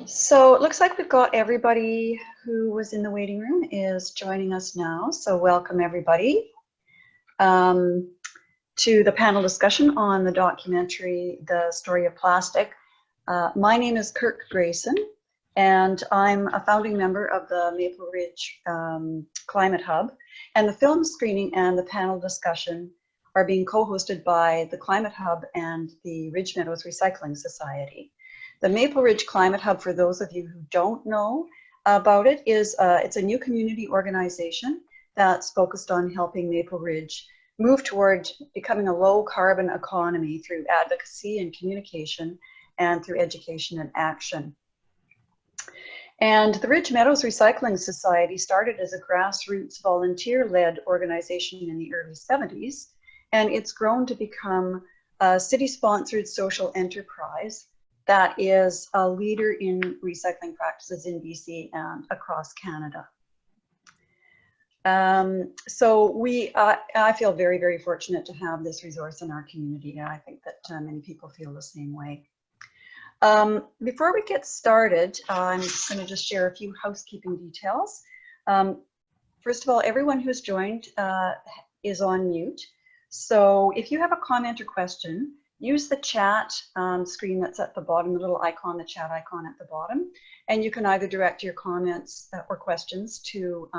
So it looks like we've got everybody who was in the waiting room is joining us now. So welcome everybody to the panel discussion on the documentary, The Story of Plastic. My name is Kirk Grayson, and I'm a founding member of the Maple Ridge Climate Hub. And the film screening and the panel discussion are being co-hosted by the Climate Hub and the Ridge Meadows Recycling Society. The Maple Ridge Climate Hub, for those of you who don't know about it, is it's a new community organization that's focused on helping Maple Ridge move toward becoming a low carbon economy through advocacy and communication and through education and action. And the Ridge Meadows Recycling Society started as a grassroots volunteer-led organization in the early 70s, and it's grown to become a city-sponsored social enterprise that is a leader in recycling practices in BC and across Canada. So I feel very, very fortunate to have this resource in our community, and I think that many people feel the same way. Before we get started, I'm going to just share a few housekeeping details. First of all, everyone who's joined is on mute. So if you have a comment or question, use the chat screen that's at the bottom, the little icon, the chat icon at the bottom, and you can either direct your comments or questions to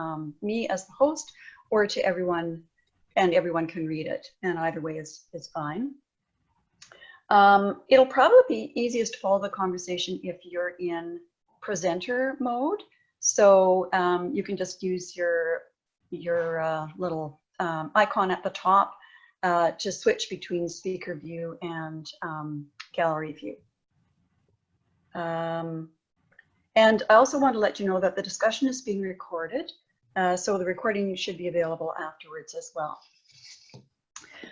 me as the host or to everyone, and everyone can read it, and either way is fine. It'll probably be easiest to follow the conversation if you're in presenter mode, so you can just use your little icon at the top to switch between speaker view and gallery view. And I also want to let you know that the discussion is being recorded, so the recording should be available afterwards as well.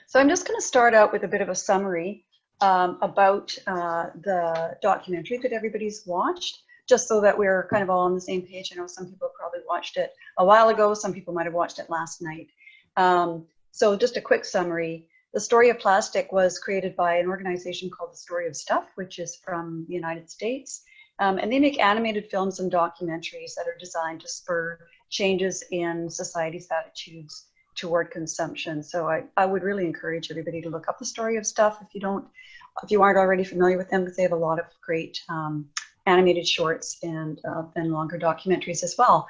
So I'm just going to start out with a bit of a summary about the documentary that everybody's watched, just so that we're kind of all on the same page. I know some people probably watched it a while ago, some people might have watched it last night. So just a quick summary. The Story of Plastic was created by an organization called The Story of Stuff, which is from the United States. And they make animated films and documentaries that are designed to spur changes in society's attitudes toward consumption. So I would really encourage everybody to look up The Story of Stuff if you aren't already familiar with them, because they have a lot of great animated shorts and longer documentaries as well.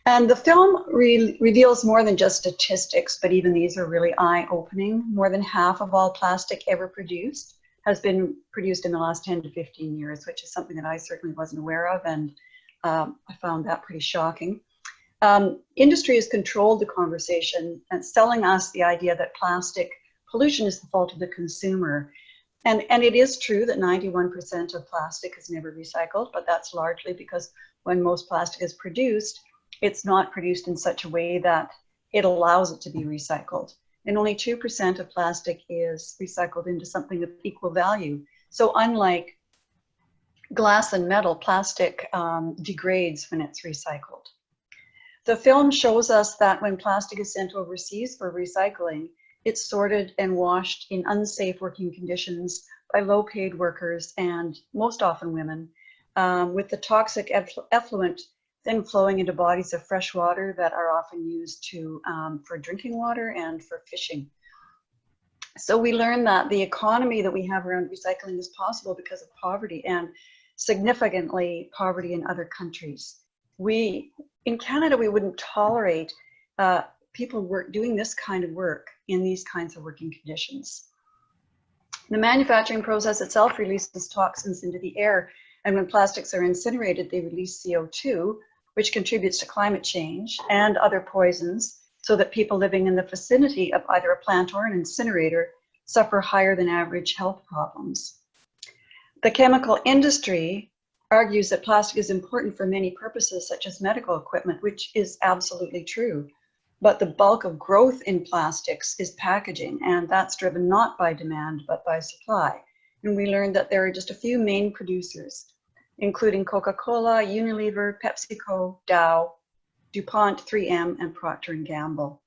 And the film reveals more than just statistics, but even these are really eye-opening. More than half of all plastic ever produced has been produced in the last 10 to 15 years, which is something that I certainly wasn't aware of, and I found that pretty shocking. Industry has controlled the conversation and selling us the idea that plastic pollution is the fault of the consumer. And it is true that 91% of plastic is never recycled, but that's largely because when most plastic is produced, it's not produced in such a way that it allows it to be recycled. And only 2% of plastic is recycled into something of equal value. So unlike glass and metal, plastic degrades when it's recycled. The film shows us that when plastic is sent overseas for recycling, it's sorted and washed in unsafe working conditions by low-paid workers, and most often women, with the toxic effluent then flowing into bodies of fresh water that are often used for drinking water and for fishing. So we learn that the economy that we have around recycling is possible because of poverty, and significantly poverty in other countries. In Canada, we wouldn't tolerate people doing this kind of work in these kinds of working conditions. The manufacturing process itself releases toxins into the air, and when plastics are incinerated, they release CO2, which contributes to climate change and other poisons, so that people living in the vicinity of either a plant or an incinerator suffer higher than average health problems. The chemical industry argues that plastic is important for many purposes, such as medical equipment, which is absolutely true. But the bulk of growth in plastics is packaging, and that's driven not by demand, but by supply. And we learned that there are just a few main producers, including Coca-Cola, Unilever, PepsiCo, Dow, DuPont, 3M, and Procter & Gamble.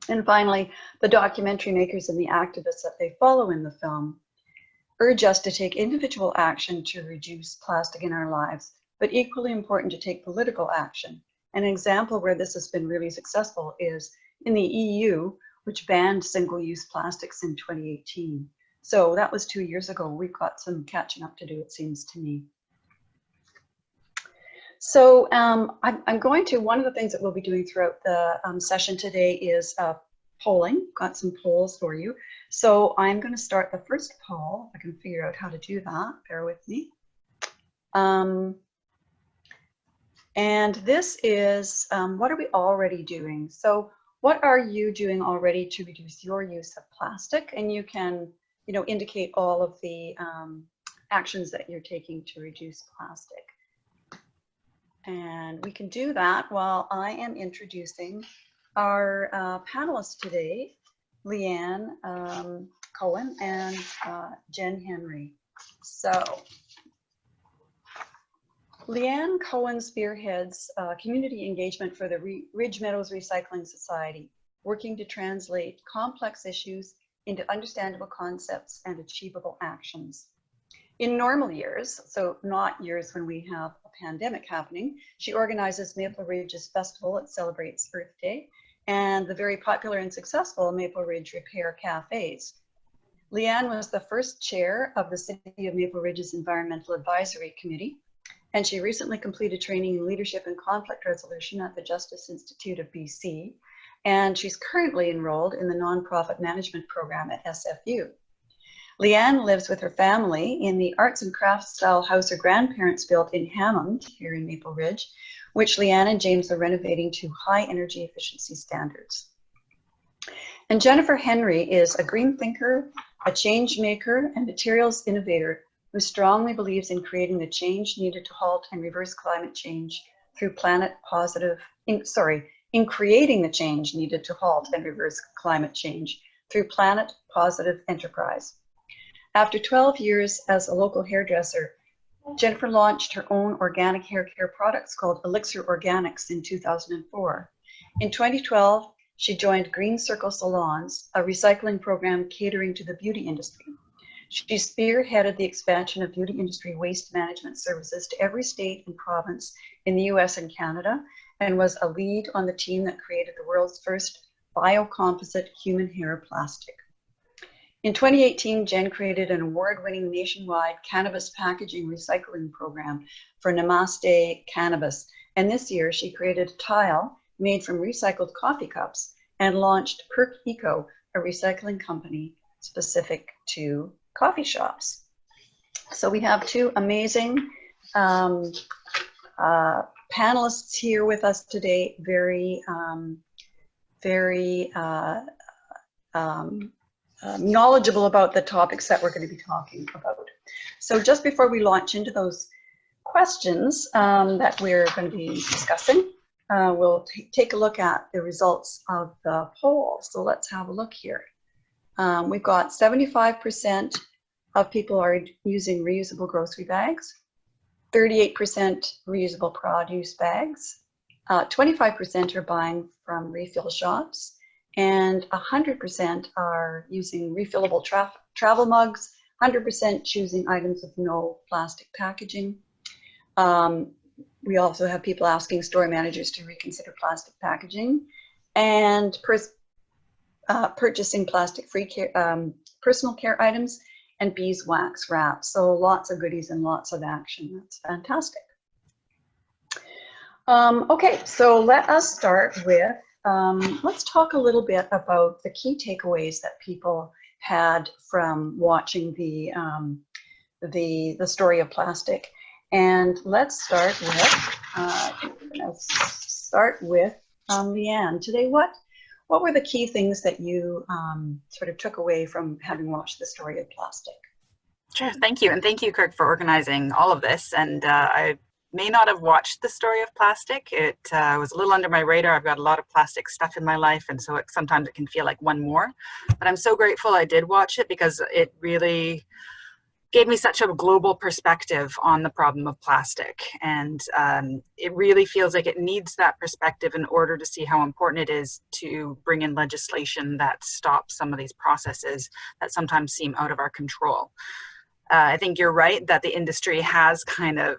And finally, the documentary makers and the activists that they follow in the film urge us to take individual action to reduce plastic in our lives, but equally important to take political action. An example where this has been really successful is in the EU, which banned single-use plastics in 2018. So that was 2 years ago. We've got some catching up to do, it seems to me. So I'm going to, one of the things that we'll be doing throughout the session today is polling. Got some polls for you. So I'm going to start the first poll. I can figure out how to do that. Bear with me. And this is, what are we already doing? So what are you doing already to reduce your use of plastic? And you can, you know, indicate all of the actions that you're taking to reduce plastic. And we can do that while I am introducing our panelists today, Leanne Koehn and Jen Henry. So Leanne Koehn spearheads community engagement for the Ridge Meadows Recycling Society, working to translate complex issues into understandable concepts and achievable actions. In normal years, so not years when we have a pandemic happening, she organizes Maple Ridge's festival that celebrates Earth Day and the very popular and successful Maple Ridge Repair Cafes. Leanne was the first chair of the City of Maple Ridge's Environmental Advisory Committee, and she recently completed training in leadership and conflict resolution at the Justice Institute of BC, and she's currently enrolled in the nonprofit management program at SFU. Leanne lives with her family in the arts and crafts style house her grandparents built in Hammond, here in Maple Ridge, which Leanne and James are renovating to high energy efficiency standards. And Jennifer Henry is a green thinker, a change maker, and materials innovator who strongly believes in creating the change needed to halt and reverse climate change through in creating the change needed to halt and reverse climate change through planet positive enterprise. After 12 years as a local hairdresser, Jennifer launched her own organic hair care products called Elixir Organics in 2004. In 2012, she joined Green Circle Salons, a recycling program catering to the beauty industry. She spearheaded the expansion of beauty industry waste management services to every state and province in the US and Canada, and was a lead on the team that created the world's first biocomposite human hair plastic. In 2018, Jen created an award-winning nationwide cannabis packaging recycling program for Namaste Cannabis. And this year, she created a tile made from recycled coffee cups and launched Perk Eco, a recycling company specific to coffee shops. So we have two amazing panelists here with us today, very knowledgeable about the topics that we're going to be talking about. So just before we launch into those questions that we're going to be discussing, we'll take a look at the results of the poll. So let's have a look here. We've got 75% of people are using reusable grocery bags, 38% reusable produce bags, 25% are buying from refill shops, and 100% are using refillable travel mugs, 100% choosing items with no plastic packaging. We also have people asking store managers to reconsider plastic packaging and purchasing plastic-free personal care items and beeswax wrap. So lots of goodies and lots of action. That's fantastic. Okay, so let us start with let's talk a little bit about the key takeaways that people had from watching the story of plastic. And let's start with Leanne. Today, what were the key things that you sort of took away from having watched the story of plastic? Sure, thank you. And thank you, Kirk, for organizing all of this. And I may not have watched the story of plastic. It was a little under my radar. I've got a lot of plastic stuff in my life, and so sometimes it can feel like one more. But I'm so grateful I did watch it, because it really gave me such a global perspective on the problem of plastic. And it really feels like it needs that perspective in order to see how important it is to bring in legislation that stops some of these processes that sometimes seem out of our control. I think you're right that the industry has kind of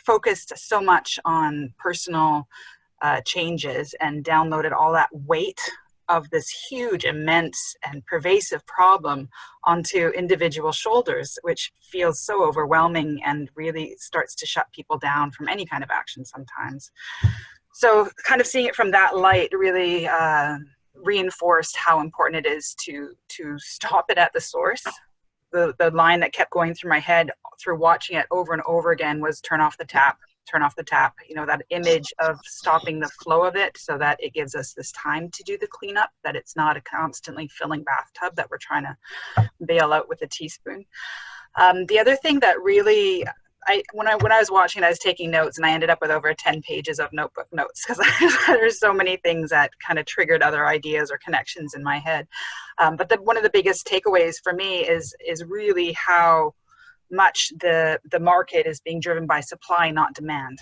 focused so much on personal changes and downloaded all that weight of this huge, immense, and pervasive problem onto individual shoulders, which feels so overwhelming and really starts to shut people down from any kind of action sometimes. So kind of seeing it from that light really reinforced how important it is to stop it at the source. The line that kept going through my head through watching it over and over again was turn off the tap, turn off the tap. You know, that image of stopping the flow of it so that it gives us this time to do the cleanup, that it's not a constantly filling bathtub that we're trying to bail out with a teaspoon. The other thing that really, when I was watching it, I was taking notes, and I ended up with over 10 pages of notebook notes because there's so many things that kind of triggered other ideas or connections in my head. But one of the biggest takeaways for me is really how much the market is being driven by supply, not demand.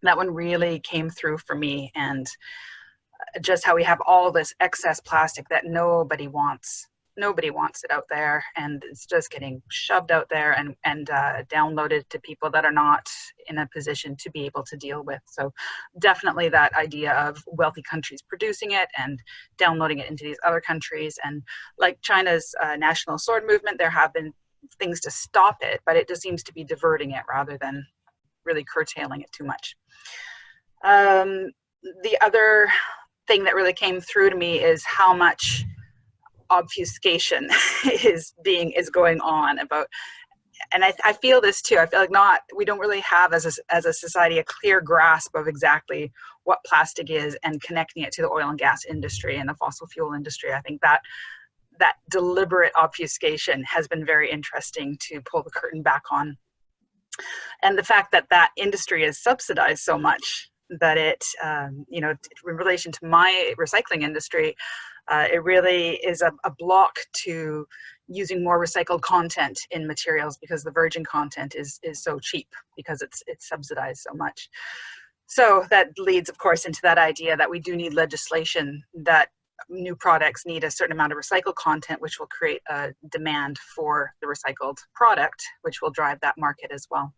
That one really came through for me, and just how we have all this excess plastic that nobody wants. Nobody wants it out there, and it's just getting shoved out there and downloaded to people that are not in a position to be able to deal with. So definitely that idea of wealthy countries producing it and downloading it into these other countries. And like China's national sword movement, there have been things to stop it, but it just seems to be diverting it rather than really curtailing it too much. The other thing that really came through to me is how much obfuscation is going on about, and I feel this too. I feel like we don't really have as a society a clear grasp of exactly what plastic is and connecting it to the oil and gas industry and the fossil fuel industry. I think that deliberate obfuscation has been very interesting to pull the curtain back on. And the fact that industry is subsidized so much that it, in relation to my recycling industry, it really is a block to using more recycled content in materials because the virgin content is so cheap because it's subsidized so much. So that leads, of course, into that idea that we do need legislation that new products need a certain amount of recycled content, which will create a demand for the recycled product, which will drive that market as well.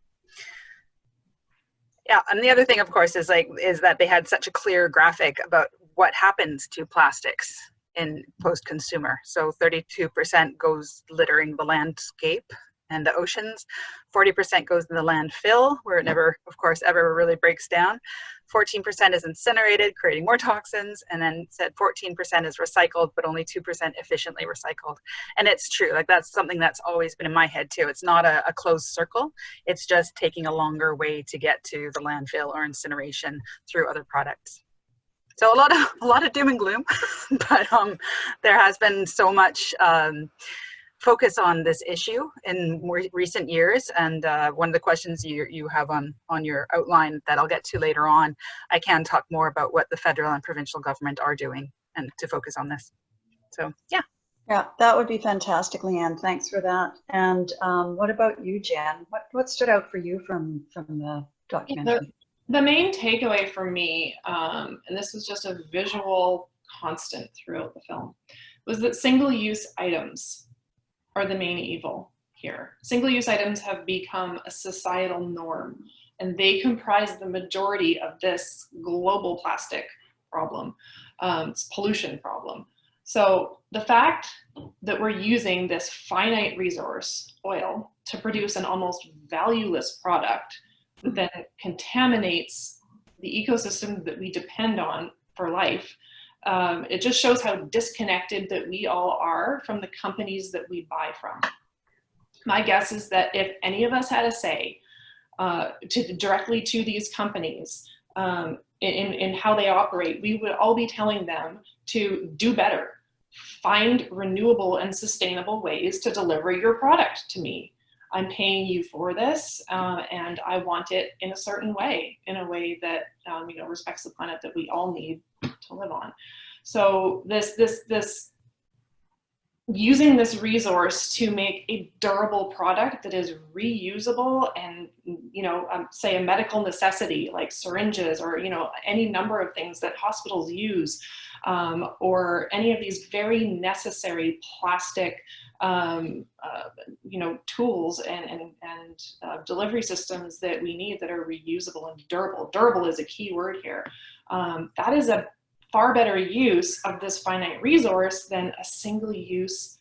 Yeah, and the other thing, of course, is that they had such a clear graphic about what happens to plastics in post-consumer. So 32% goes littering the landscape and the oceans, 40% goes in the landfill, where it never, of course, ever really breaks down. 14% is incinerated, creating more toxins, and then said 14% is recycled, but only 2% efficiently recycled. And it's true, like that's something that's always been in my head too. It's not a closed circle. It's just taking a longer way to get to the landfill or incineration through other products. So a lot of doom and gloom, but there has been so much focus on this issue in more recent years. And one of the questions you have on your outline that I'll get to later on, I can talk more about what the federal and provincial government are doing and to focus on this. So, yeah. Yeah, that would be fantastic, Leanne. Thanks for that. And what about you, Jan? What stood out for you from the documentary? The main takeaway for me, and this was just a visual constant throughout the film, was that single-use items are the main evil here. Single-use items have become a societal norm, and they comprise the majority of this global plastic problem, pollution problem. So the fact that we're using this finite resource, oil, to produce an almost valueless product that then contaminates the ecosystem that we depend on for life, it just shows how disconnected that we all are from the companies that we buy from. My guess is that if any of us had a say directly to these companies in how they operate, we would all be telling them to do better, find renewable and sustainable ways to deliver your product to me. I'm paying you for this, and I want it in a certain way, in a way that respects the planet that we all need to live on. So this using this resource to make a durable product that is reusable and say a medical necessity like syringes or, any number of things that hospitals use, or any of these very necessary plastic, tools and delivery systems that we need that are reusable and durable. Durable is a key word here. That is a far better use of this finite resource than a single-use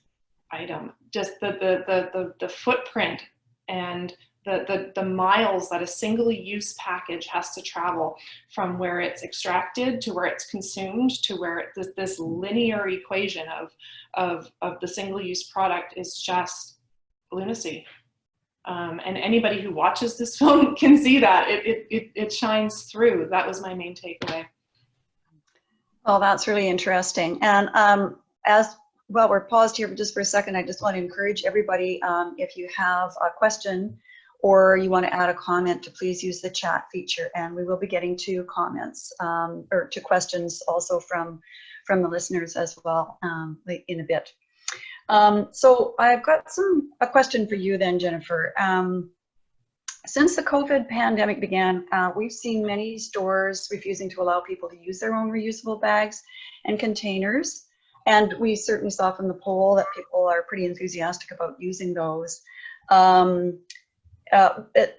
item. Just the footprint and the miles that a single-use package has to travel from where it's extracted to where it's consumed to where this linear equation of the single-use product is just lunacy. And anybody who watches this film can see that. It shines through. That was my main takeaway. Oh, that's really interesting. And as well, we're paused here just for a second. I just want to encourage everybody, if you have a question or you want to add a comment, to please use the chat feature, and we will be getting to comments or to questions also from the listeners as well in a bit. So I've got a question for you then, Jennifer. Since the COVID pandemic began, we've seen many stores refusing to allow people to use their own reusable bags and containers. And we certainly saw from the poll that people are pretty enthusiastic about using those.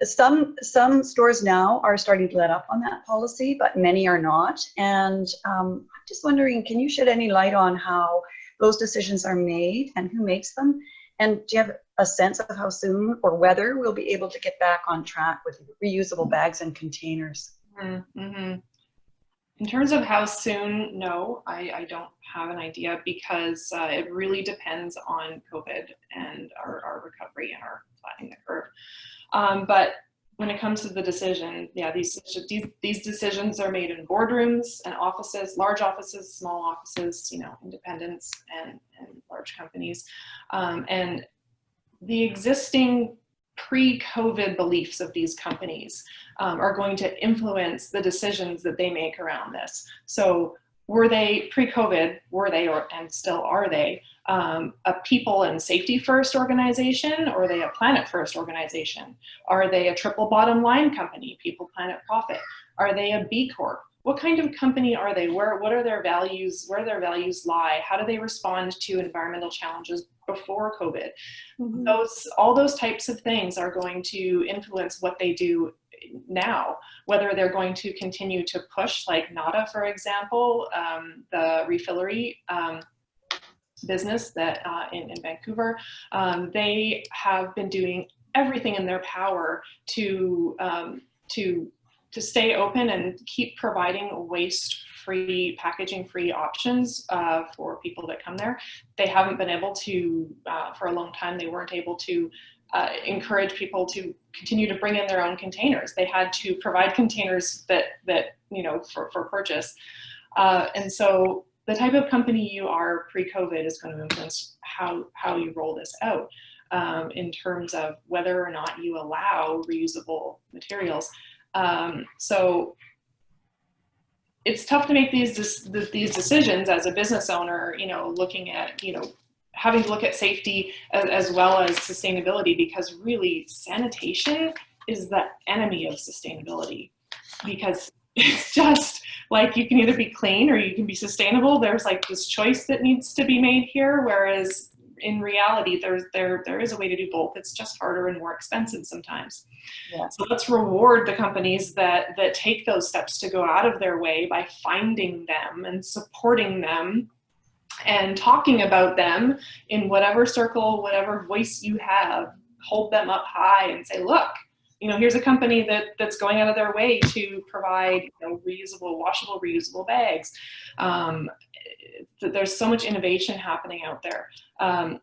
Some stores now are starting to let up on that policy, but many are not. And I'm just wondering, can you shed any light on how those decisions are made and who makes them? And do you have a sense of how soon or whether we'll be able to get back on track with reusable bags and containers? Mm-hmm. In terms of how soon, no, I don't have an idea, because it really depends on COVID and our recovery and our flattening the curve. But when it comes to the decision, yeah, these decisions are made in boardrooms and offices, large offices, small offices, independents and large companies. And the existing pre-COVID beliefs of these companies are going to influence the decisions that they make around this. So were they pre-COVID, and still are they, a people and safety first organization, or are they a planet first organization? Are they a triple bottom line company, people, planet, profit? Are they a B Corp? What kind of company are they? What are their values? Where their values lie? How do they respond to environmental challenges before COVID? Mm-hmm. All those types of things are going to influence what they do now, whether they're going to continue to push, like Nada, for example, the refillery business that in Vancouver, they have been doing everything in their power to stay open and keep providing waste-free, packaging-free options for people that come there. They haven't been able to, for a long time, they weren't able to encourage people to continue to bring in their own containers. They had to provide containers that for purchase. And so the type of company you are pre-COVID is going to influence how you roll this out in terms of whether or not you allow reusable materials. So it's tough to make these decisions as a business owner, looking at, having to look at safety as well as sustainability, because really sanitation is the enemy of sustainability, because it's just like you can either be clean or you can be sustainable. There's like this choice that needs to be made here, whereas in reality, there is a way to do both. It's just harder and more expensive sometimes. Yeah. So let's reward the companies that take those steps to go out of their way by finding them and supporting them and talking about them in whatever circle, whatever voice you have. Hold them up high and say, look, here's a company that's going out of their way to provide reusable, washable, reusable bags. There's so much innovation happening out there. And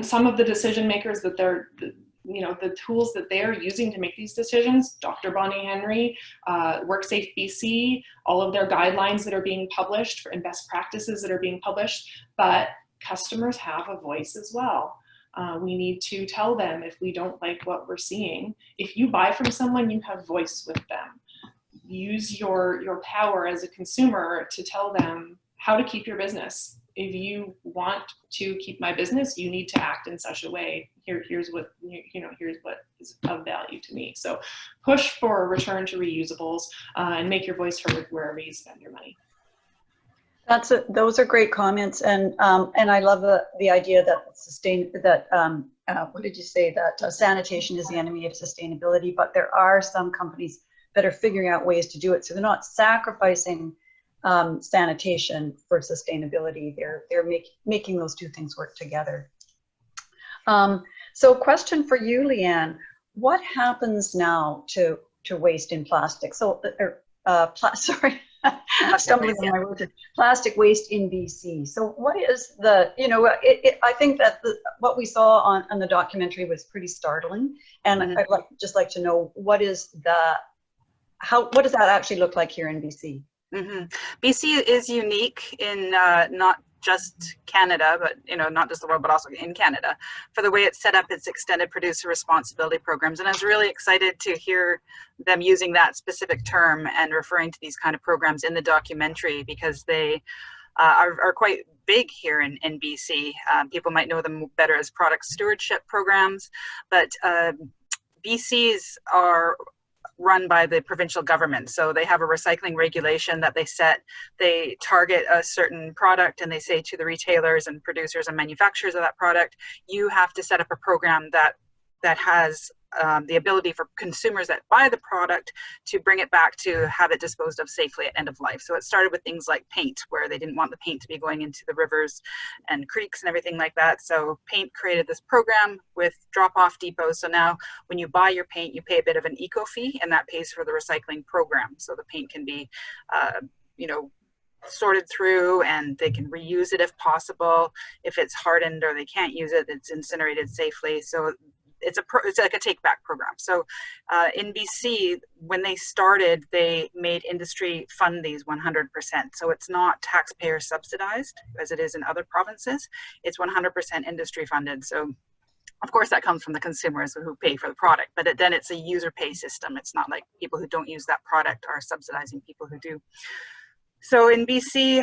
some of the decision makers that the tools that they are using to make these decisions, Dr. Bonnie Henry, WorkSafe BC, all of their guidelines that are being published and best practices that are being published, but customers have a voice as well. We need to tell them if we don't like what we're seeing. If you buy from someone, you have voice with them. Use your power as a consumer to tell them how to keep your business. If you want to keep my business, you need to act in such a way. Here's what is of value to me. So push for a return to reusables and make your voice heard wherever you spend your money. Those are great comments, and I love the idea that what did you say, that sanitation is the enemy of sustainability, but there are some companies that are figuring out ways to do it, so they're not sacrificing sanitation for sustainability. They're making those two things work together. So question for you, Leanne, what happens now to waste in plastic? So sorry. Stumbling on my words. Plastic waste in BC. So what is the, I think that what we saw on the documentary was pretty startling, and I'd just like to know what does that actually look like here in BC? BC is unique in not just Canada, but not just the world, but also in Canada, for the way it's set up its extended producer responsibility programs. And I was really excited to hear them using that specific term and referring to these kind of programs in the documentary, because they are quite big here in BC. People might know them better as product stewardship programs, but BC's are run by the provincial government. So they have a recycling regulation that they set. They target a certain product and they say to the retailers and producers and manufacturers of that product, you have to set up a program that has the ability for consumers that buy the product to bring it back to have it disposed of safely at end of life. So it started with things like paint, where they didn't want the paint to be going into the rivers and creeks and everything like that. So paint created this program with drop-off depots. So now when you buy your paint, you pay a bit of an eco fee, and that pays for the recycling program. So the paint can be, sorted through, and they can reuse it if possible. If it's hardened or they can't use it, it's incinerated safely. So it's like a take back program. So in BC, when they started, they made industry fund these 100%. So it's not taxpayer subsidized as it is in other provinces. It's 100% industry funded. So of course that comes from the consumers who pay for the product, but then it's a user pay system. It's not like people who don't use that product are subsidizing people who do. So in BC,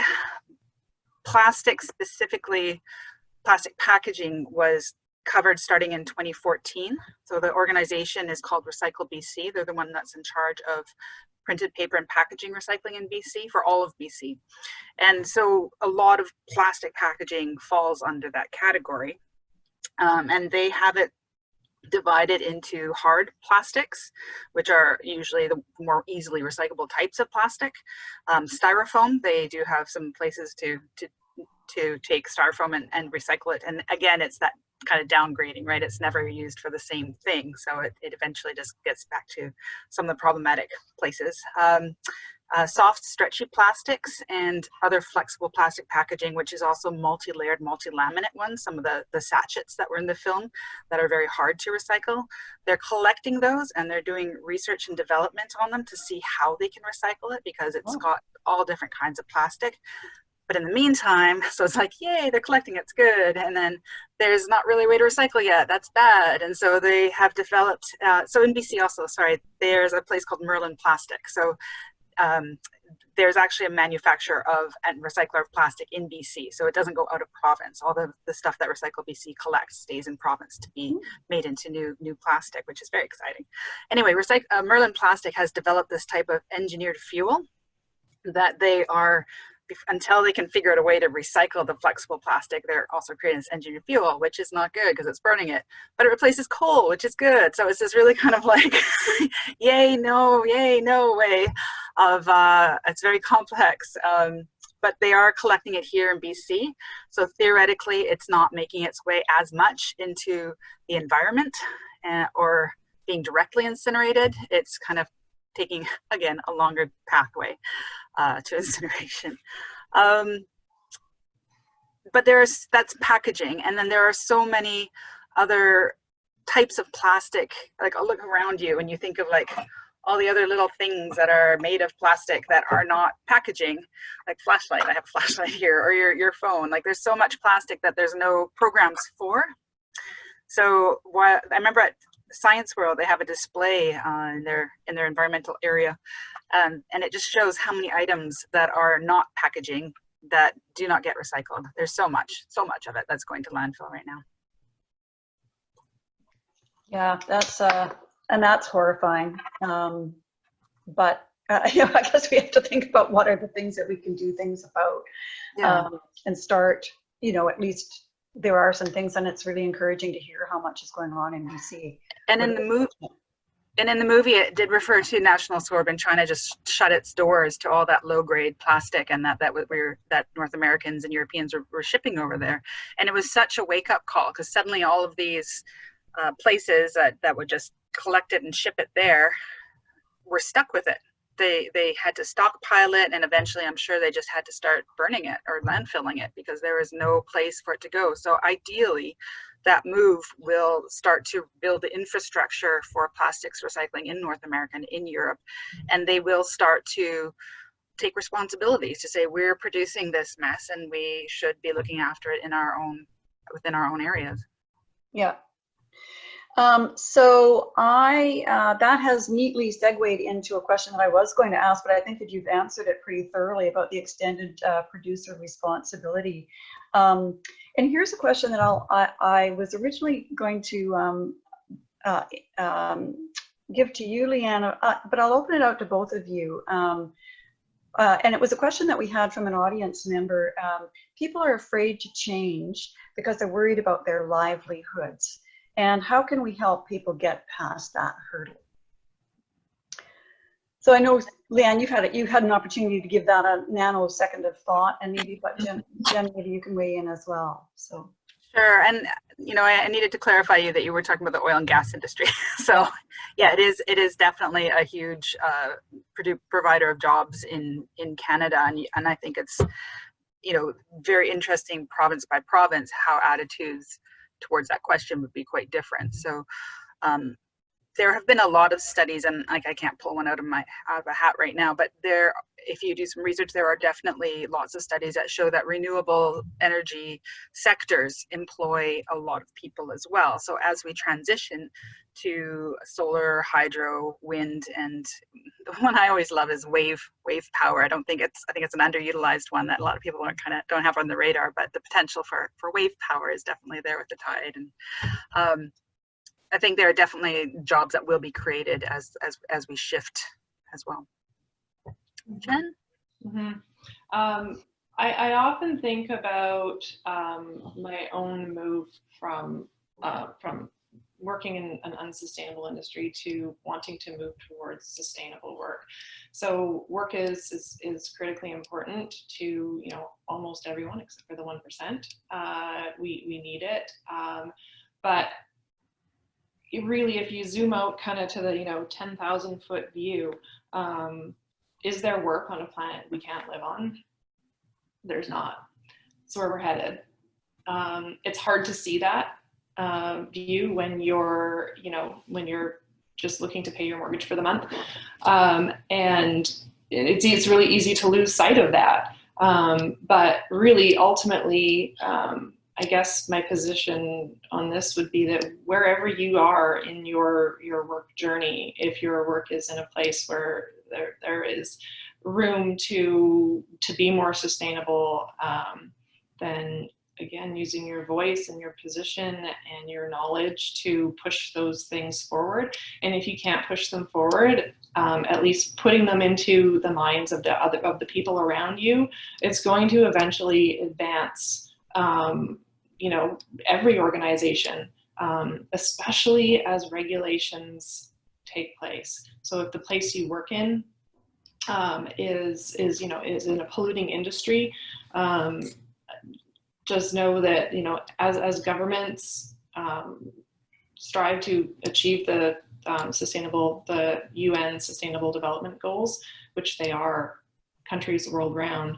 plastic, specifically plastic packaging, was covered starting in 2014. So the organization is called Recycle BC. They're the one that's in charge of printed paper and packaging recycling in BC for all of BC. And so a lot of plastic packaging falls under that category. And they have it divided into hard plastics, which are usually the more easily recyclable types of plastic. Styrofoam, they do have some places to take styrofoam and recycle it. And again, it's that kind of downgrading, right? It's never used for the same thing. So it eventually just gets back to some of the problematic places. Soft, stretchy plastics and other flexible plastic packaging, which is also multi-layered, multi-laminate ones, some of the sachets that were in the film that are very hard to recycle. They're collecting those and they're doing research and development on them to see how they can recycle it, because it's got all different kinds of plastic. But in the meantime, so it's like, yay, they're collecting, it's good. And then there's not really a way to recycle yet, that's bad. And so they have developed, so in BC also, sorry, there's a place called Merlin Plastic. So there's actually a manufacturer of and recycler of plastic in BC. So it doesn't go out of province. All the stuff that Recycle BC collects stays in province to be made into new plastic, which is very exciting. Anyway, Merlin Plastic has developed this type of engineered fuel that they are, until they can figure out a way to recycle the flexible plastic, they're also creating this engineered fuel, which is not good because it's burning it, but it replaces coal, which is good. So it's this really kind of like yay, no way of, it's very complex, but they are collecting it here in BC. So theoretically, it's not making its way as much into the environment or being directly incinerated. It's kind of taking, again, a longer pathway to incineration. But that's packaging. And then there are so many other types of plastic. Like, I'll look around you and you think of like all the other little things that are made of plastic that are not packaging, like flashlight. I have a flashlight here, or your phone. Like, there's so much plastic that there's no programs for. So I remember at Science World, they have a display in their environmental area, and it just shows how many items that are not packaging that do not get recycled. There's so much of it that's going to landfill right now. Yeah, and that's horrifying. But I guess we have to think about what are the things that we can do things about, Yeah. and start, at least there are some things, and it's really encouraging to hear how much is going on in BC. And in the movie, it did refer to National Sword and China just shut its doors to all that low-grade plastic, and that North Americans and Europeans were shipping over there. And it was such a wake-up call, because suddenly all of these places that would just collect it and ship it there were stuck with it. They had to stockpile it, and eventually I'm sure they just had to start burning it or landfilling it because there was no place for it to go. So ideally, that move will start to build the infrastructure for plastics recycling in North America and in Europe, and they will start to take responsibility to say, we're producing this mess and we should be looking after it within our own areas. Yeah. So that has neatly segued into a question that I was going to ask, but I think that you've answered it pretty thoroughly about the extended producer responsibility. And here's a question that I was originally going to give to you, Leanne, but I'll open it out to both of you. And it was a question that we had from an audience member. People are afraid to change because they're worried about their livelihoods. And how can we help people get past that hurdle? So I know, Leanne, you had an opportunity to give that a nanosecond of thought, and maybe, but Jen, maybe you can weigh in as well. So. Sure, and I needed to clarify that you were talking about the oil and gas industry. So, yeah, it is definitely a huge provider of jobs in Canada, and I think it's very interesting province by province how attitudes towards that question would be quite different. So there have been a lot of studies, and I can't pull one out of a hat right now, but if you do some research, there are definitely lots of studies that show that renewable energy sectors employ a lot of people as well. So as we transition to solar, hydro, wind, and the one I always love is wave power. I think it's an underutilized one that a lot of people don't have on the radar, but the potential for wave power is definitely there with the tide. And I think there are definitely jobs that will be created as we shift as well. Jen? Mm-hmm. I often think about my own move from working in an unsustainable industry to wanting to move towards sustainable work. So work is critically important to almost everyone except for the 1%. We need it, but really, if you zoom out kind of to the 10,000 foot view, is there work on a planet we can't live on? There's not. That's where we're headed. It's hard to see that view when you're just looking to pay your mortgage for the month, and it's really easy to lose sight of that. But really, ultimately, I guess my position on this would be that wherever you are in your work journey, if your work is in a place where there is room to be more sustainable, then again, using your voice and your position and your knowledge to push those things forward. And if you can't push them forward, at least putting them into the minds of the people around you, it's going to eventually advance every organization, especially as regulations take place. So if the place you work in is in a polluting industry, just know that as governments strive to achieve the UN Sustainable Development Goals, which they are countries world round,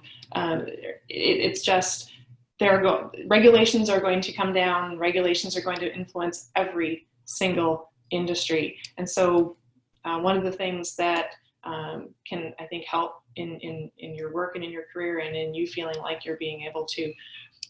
it's just regulations are going to come down. Regulations are going to influence every single industry. And so one of the things that can, I think, help in your work and in your career and in you feeling like you're being able to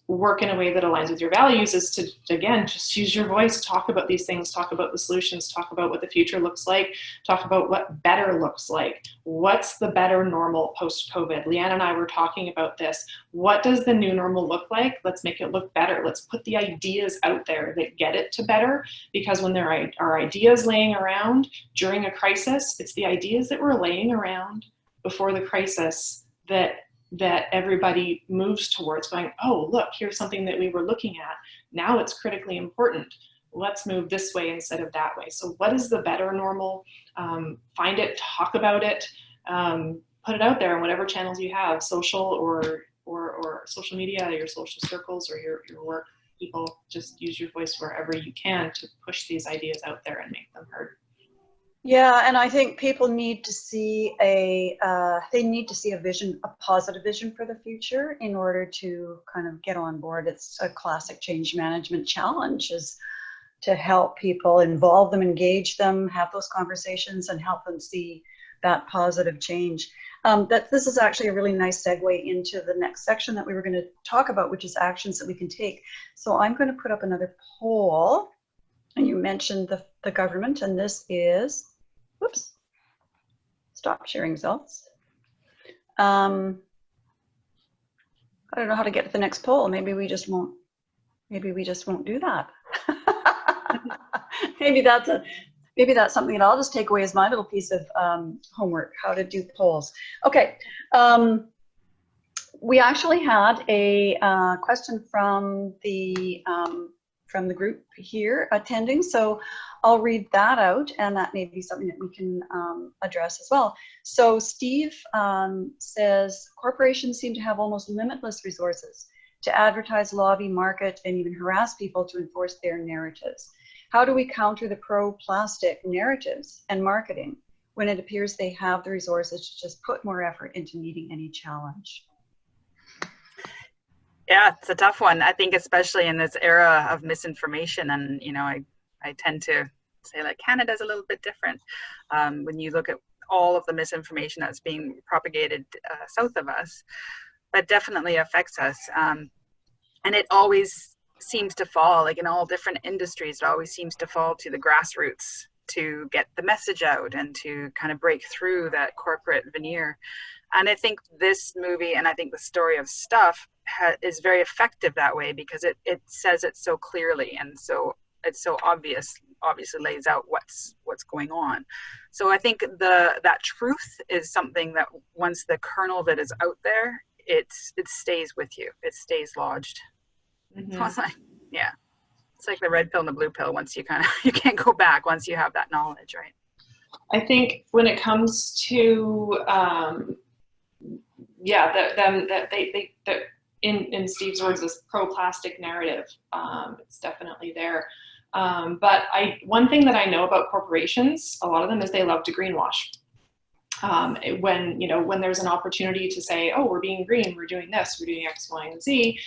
work in a way that aligns with your values is to, again, just use your voice, talk about these things, talk about the solutions, talk about what the future looks like, talk about what better looks like. What's the better normal post-COVID? Leanne and I were talking about this. What does the new normal look like? Let's make it look better. Let's put the ideas out there that get it to better, because when there are ideas laying around during a crisis, it's the ideas that were laying around before the crisis that everybody moves towards, going, oh, look, here's something that we were looking at. Now it's critically important. Let's move this way instead of that way. So what is the better normal? Find it, talk about it, put it out there in whatever channels you have, social or social media, your social circles, or your work people. Just use your voice wherever you can to push these ideas out there and make them heard. Yeah, and I think people need to see a vision, a positive vision for the future in order to kind of get on board. It's a classic change management challenge, is to help people, involve them, engage them, have those conversations, and help them see that positive change. This is actually a really nice segue into the next section that we were going to talk about, which is actions that we can take. So I'm going to put up another poll. And you mentioned the government, and this is, whoops, stop sharing results. I don't know how to get to the next poll. Maybe we just won't do that. maybe that's something that I'll just take away as my little piece of homework, how to do polls. Okay. We actually had a question from the group here attending, so I'll read that out, and that may be something that we can address as well. So Steve says, corporations seem to have almost limitless resources to advertise, lobby, market, and even harass people to enforce their narratives. How do we counter the pro-plastic narratives and marketing when it appears they have the resources to just put more effort into meeting any challenge? Yeah, it's a tough one. I think especially in this era of misinformation, and I tend to say like Canada's a little bit different. When you look at all of the misinformation that's being propagated south of us, that definitely affects us. And it always seems to fall, like in all different industries, it always seems to fall to the grassroots to get the message out and to kind of break through that corporate veneer. And I think this movie, and I think the story of Stuff is very effective that way, because it says it so clearly, and so it's so obviously lays out what's going on. So I think that truth is something that once the kernel of it is out there, it stays with you. It stays lodged. Mm-hmm. So it's like, yeah, it's like the red pill and the blue pill. Once you can't go back once you have that knowledge, right? I think when it comes to in Steve's words, this pro-plastic narrative, it's definitely there. But one thing that I know about corporations, a lot of them, is they love to greenwash. When there's an opportunity to say, oh, we're being green, we're doing this, we're doing X, Y, and Z,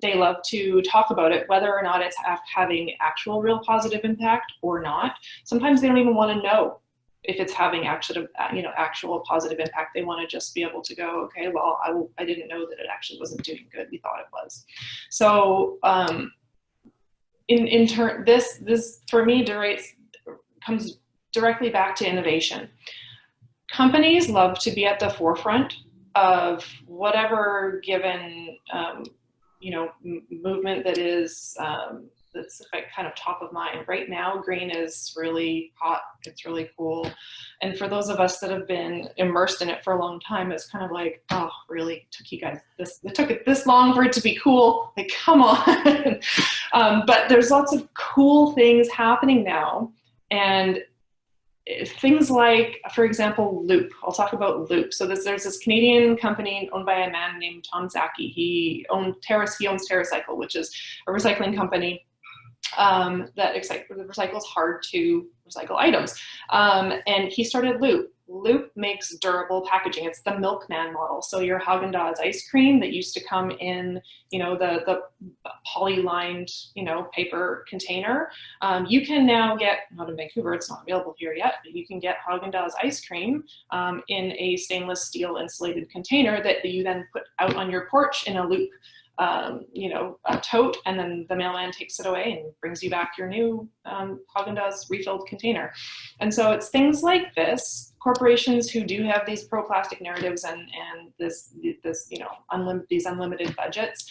they love to talk about it, whether or not it's having actual real positive impact or not. Sometimes they don't even want to know if it's having actual positive impact. They want to just be able to go, okay, well, I didn't know that it actually wasn't doing good. We thought it was. So in turn, this for me comes directly back to innovation. Companies love to be at the forefront of whatever given movement that is that's kind of top of mind. Right now, green is really hot. It's really cool. And for those of us that have been immersed in it for a long time, it's kind of like, oh, really? It took you guys it took it this long for it to be cool? Like, come on. But there's lots of cool things happening now. And things like, for example, Loop. I'll talk about Loop. So there's this Canadian company owned by a man named Tom Zaki. He owns TerraCycle, which is a recycling company that recycles hard to recycle items. And he started Loop. Loop makes durable packaging. It's the milkman model. So your Haagen-Dazs ice cream that used to come in, the poly-lined, paper container. You can now get, not in Vancouver, it's not available here yet, but you can get Haagen-Dazs ice cream in a stainless steel insulated container that you then put out on your porch in a Loop you know, a tote, and then the mailman takes it away and brings you back your new Haagen-Dazs refilled container. And so it's things like this. Corporations who do have these pro-plastic narratives and this you know, these unlimited budgets,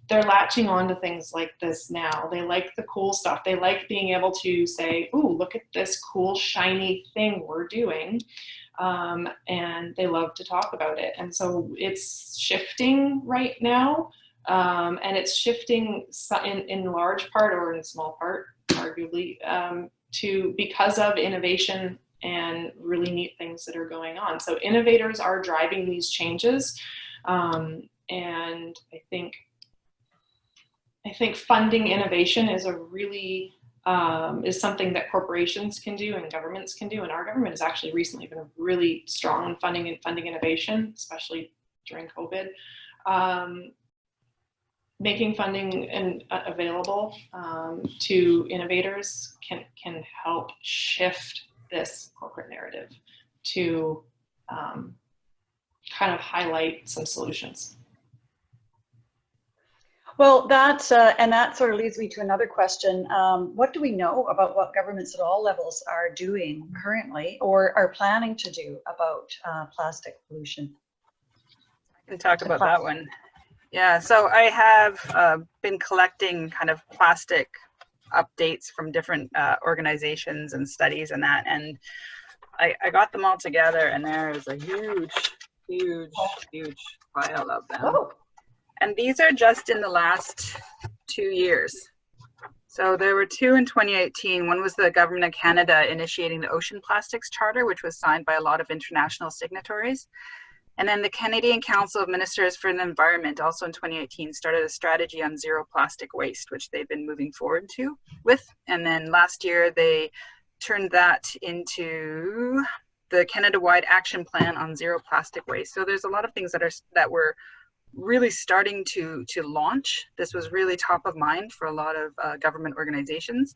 they're latching on to things like this now. They like the cool stuff. They like being able to say, "Ooh, look at this cool shiny thing we're doing." And they love to talk about it. And so it's shifting right now, and it's shifting in large part, or in small part, arguably, because of innovation and really neat things that are going on. So innovators are driving these changes, and I think funding innovation is a really is something that corporations can do and governments can do. And our government has actually recently been really strong in funding innovation, especially during COVID. Making funding available to innovators can help shift this corporate narrative to kind of highlight some solutions. Well, that sort of leads me to another question. What do we know about what governments at all levels are doing currently or are planning to do about plastic pollution? I can talk about that one. Yeah, so I have been collecting kind of plastic updates from different organizations and studies and that, and I got them all together, and there is a huge pile of them. Oh. And these are just in the last 2 years. So there were 2 in 2018. One was the Government of Canada initiating the Ocean Plastics Charter, which was signed by a lot of international signatories. And then the Canadian Council of Ministers for the Environment, also in 2018, started a strategy on zero plastic waste, which they've been moving forward with. And then last year, they turned that into the Canada-wide action plan on zero plastic waste. So there's a lot of things that were really starting to launch. This was really top of mind for a lot of government organizations.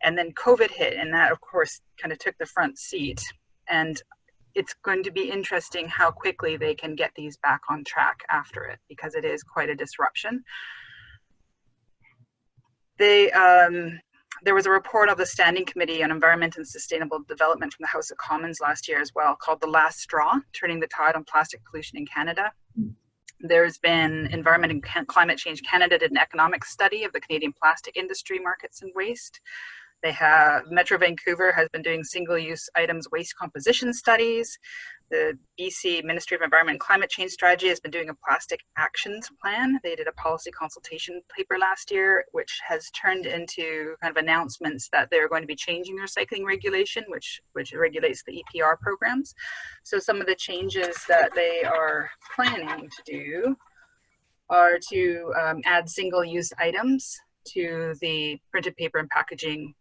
And then COVID hit, and that, of course, kind of took the front seat. And it's going to be interesting how quickly they can get these back on track after it, because it is quite a disruption. There was a report of the Standing Committee on Environment and Sustainable Development from the House of Commons last year as well, called The Last Straw, Turning the Tide on Plastic Pollution in Canada. There's been Environment and Climate Change Canada did an economic study of the Canadian plastic industry, markets, and waste. They have, Metro Vancouver has been doing single-use items waste composition studies. The BC Ministry of Environment and Climate Change Strategy has been doing a plastic actions plan. They did a policy consultation paper last year, which has turned into kind of announcements that they're going to be changing their recycling regulation, which regulates the EPR programs. So some of the changes that they are planning to do are to add single-use items to the printed paper and packaging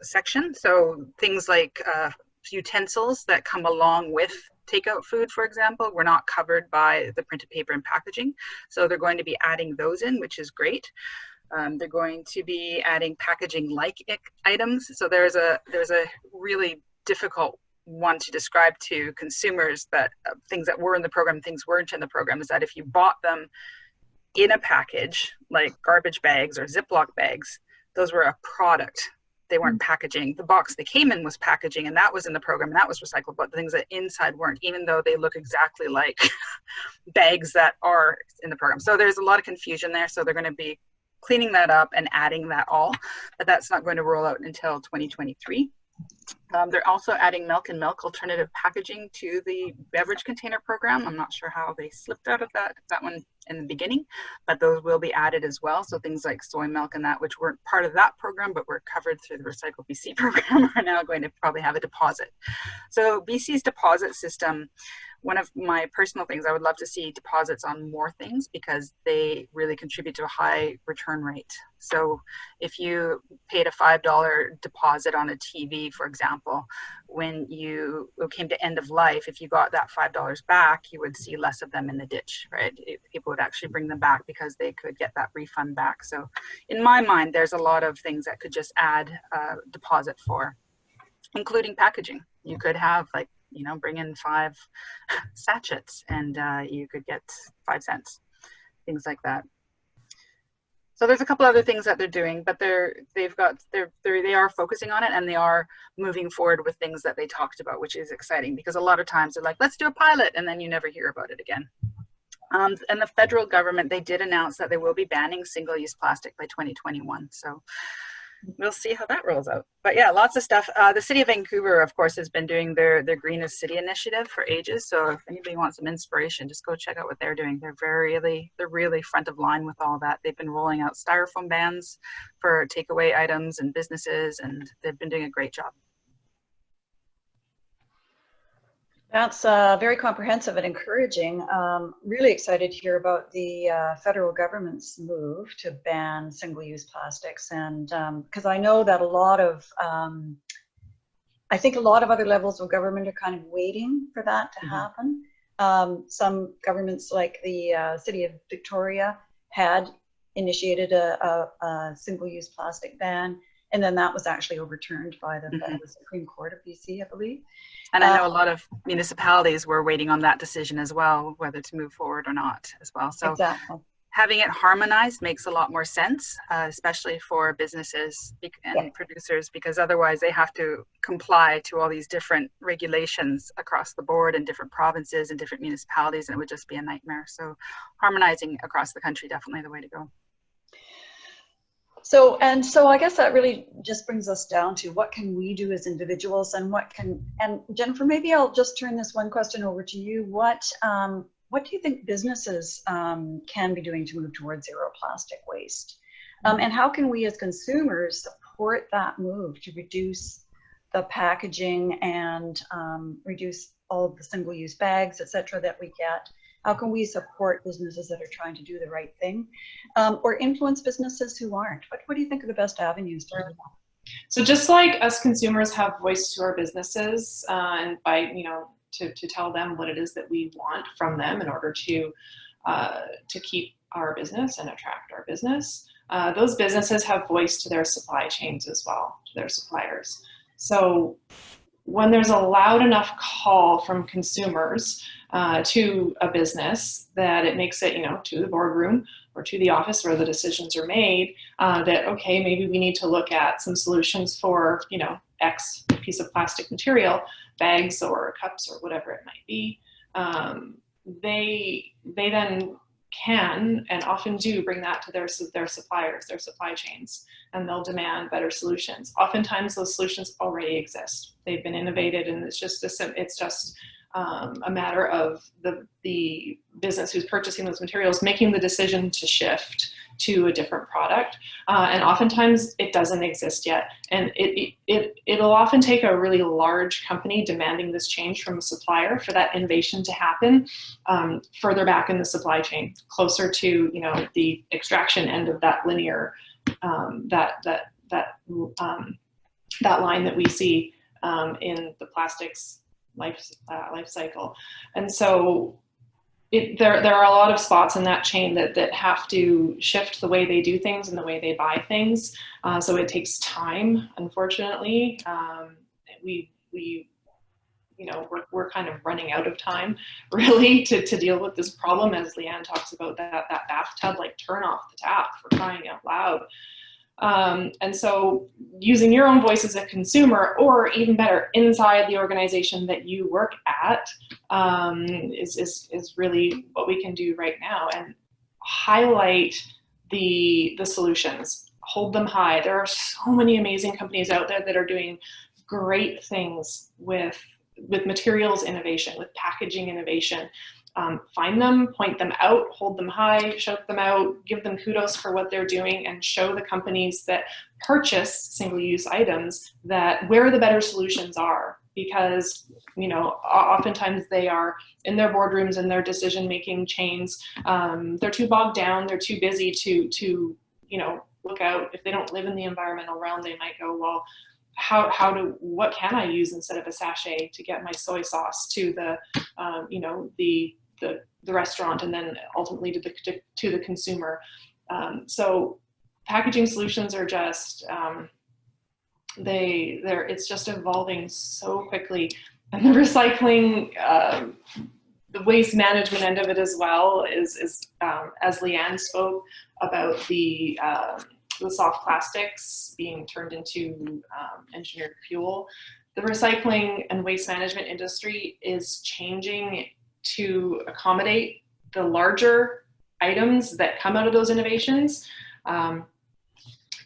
section. So things like utensils that come along with takeout food, for example, were not covered by the printed paper and packaging. So they're going to be adding those in, which is great. They're going to be adding packaging-like items. So there's a really difficult one to describe to consumers, that things that were in the program, things weren't in the program, is that if you bought them in a package, like garbage bags or Ziploc bags, those were a product. They weren't packaging. The box they came in was packaging, and that was in the program, and that was recycled, but the things that inside weren't, even though they look exactly like bags that are in the program. So there's a lot of confusion there. So they're going to be cleaning that up and adding that all, but that's not going to roll out until 2023. They're also adding milk and milk alternative packaging to the beverage container program. I'm not sure how they slipped out of that one in the beginning, but those will be added as well. So things like soy milk and that, which weren't part of that program, but were covered through the Recycle BC program, are now going to probably have a deposit. So BC's deposit system, one of my personal things, I would love to see deposits on more things, because they really contribute to a high return rate. So if you paid a $5 deposit on a TV, for example, when you came to end of life, if you got that $5 back, you would see less of them in the ditch, right? People would actually bring them back because they could get that refund back. So in my mind, there's a lot of things that could just add a deposit for, including packaging. You could have, like, bring in 5 sachets and you could get 5 cents. things like that. So there's a couple other things that they're doing, but they are focusing on it, and they are moving forward with things that they talked about, which is exciting, because a lot of times they're like, let's do a pilot, and then you never hear about it again. And the federal government, they did announce that they will be banning single-use plastic by 2021. So we'll see how that rolls out. But yeah, lots of stuff. The city of Vancouver, of course, has been doing their Greenest City initiative for ages. So if anybody wants some inspiration, just go check out what they're doing. They're really front of line with all that. They've been rolling out styrofoam bans for takeaway items and businesses, and they've been doing a great job. That's very comprehensive and encouraging. Really excited to hear about the federal government's move to ban single-use plastics, and because I know that I think a lot of other levels of government are kind of waiting for that to happen. Some governments, like the city of Victoria, had initiated a single-use plastic ban, and then that was actually overturned by the Supreme Court of BC, I believe. And I know a lot of municipalities were waiting on that decision as well, whether to move forward or not as well. So exactly. Having it harmonized makes a lot more sense, especially for businesses and producers, because otherwise they have to comply to all these different regulations across the board in different provinces and different municipalities, and it would just be a nightmare. So harmonizing across the country, definitely the way to go. So I guess that really just brings us down to what can we do as individuals, and and Jennifer, maybe I'll just turn this one question over to you. What do you think businesses can be doing to move towards zero plastic waste? And how can we as consumers support that move to reduce the packaging and reduce all of the single-use bags, et cetera, that we get? How can we support businesses that are trying to do the right thing, or influence businesses who aren't? What do you think are the best avenues to do that? So just like us consumers have voice to our businesses, and by, to tell them what it is that we want from them in order to keep our business and attract our business, those businesses have voice to their supply chains as well, to their suppliers. So when there's a loud enough call from consumers to a business that it makes it, to the boardroom or to the office where the decisions are made, that, okay, maybe we need to look at some solutions for, X piece of plastic material, bags or cups or whatever it might be. They then can and often do bring that to their suppliers, their supply chains, and they'll demand better solutions. Oftentimes those solutions already exist. They've been innovated, and it's just a matter of the business who's purchasing those materials making the decision to shift to a different product, and oftentimes it doesn't exist yet, and it'll often take a really large company demanding this change from a supplier for that innovation to happen further back in the supply chain, closer to the extraction end of that linear that line that we see in the plastics life cycle. And so there are a lot of spots in that chain that have to shift the way they do things and the way they buy things. So it takes time, unfortunately. We're kind of running out of time, really, to deal with this problem, as Leanne talks about that bathtub, like turn off the tap, for crying out loud. And so using your own voice as a consumer, or even better, inside the organization that you work at, is really what we can do right now, and highlight the solutions, hold them high. There are so many amazing companies out there that are doing great things with materials innovation, with packaging innovation. Find them, point them out, hold them high, shout them out, give them kudos for what they're doing, and show the companies that purchase single-use items that where the better solutions are. Because oftentimes they are in their boardrooms and their decision-making chains. They're too bogged down. They're too busy to look out. If they don't live in the environmental realm, they might go, well, what can I use instead of a sachet to get my soy sauce to the restaurant, and then ultimately to the consumer. So packaging solutions are just it's just evolving so quickly, and the recycling the waste management end of it as well is as Leanne spoke about the soft plastics being turned into engineered fuel. The recycling and waste management industry is changing to accommodate the larger items that come out of those innovations.